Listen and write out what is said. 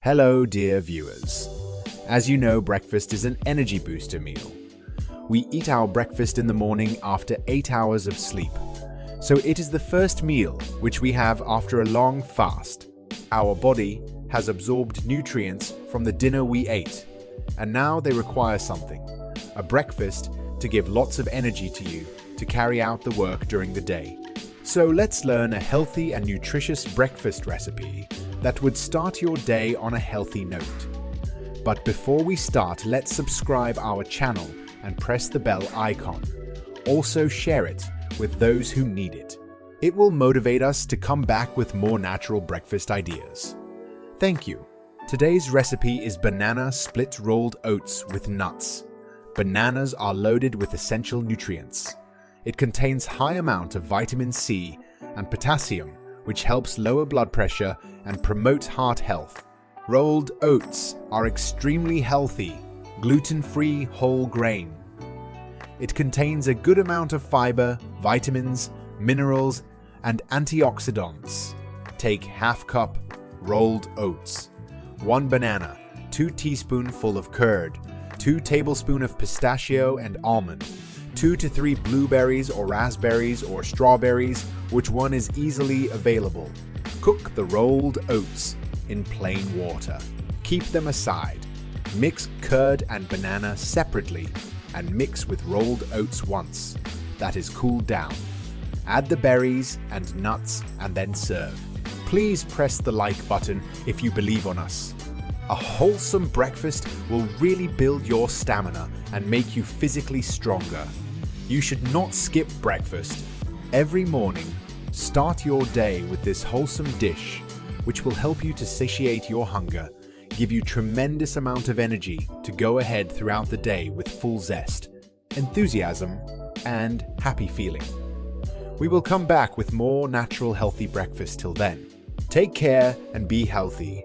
Hello, dear viewers. As you know, breakfast is an energy booster meal. We eat our breakfast in the morning after 8 hours of sleep. So it is the first meal which we have after a long fast. Our body has absorbed nutrients from the dinner we ate, and now they require something, a breakfast, to give lots of energy to you to carry out the work during the day. So let's learn a healthy and nutritious breakfast recipe that would start your day on a healthy note. But before we start, let's subscribe our channel and press the bell icon. Also share it with those who need it. It will motivate us to come back with more natural breakfast ideas. Thank you. Today's recipe is banana split rolled oats with nuts. Bananas are loaded with essential nutrients. It contains high amount of vitamin C and potassium, which helps lower blood pressure and promote heart health. Rolled oats are extremely healthy, gluten-free whole grain. It contains a good amount of fiber, vitamins, minerals, and antioxidants. Take half cup rolled oats, 1 banana, 2 teaspoonful of curd, 2 tablespoons of pistachio and almond, 2 to 3 blueberries or raspberries or strawberries, which one is easily available. Cook the rolled oats in plain water. Keep them aside. Mix curd and banana separately and mix with rolled oats once that is cooled down. Add the berries and nuts and then serve. Please press the like button if you believe on us. A wholesome breakfast will really build your stamina and make you physically stronger. You should not skip breakfast. Every morning, start your day with this wholesome dish, which will help you to satiate your hunger, give you tremendous amount of energy to go ahead throughout the day with full zest, enthusiasm, and happy feeling. We will come back with more natural healthy breakfast till then. Take care and be healthy.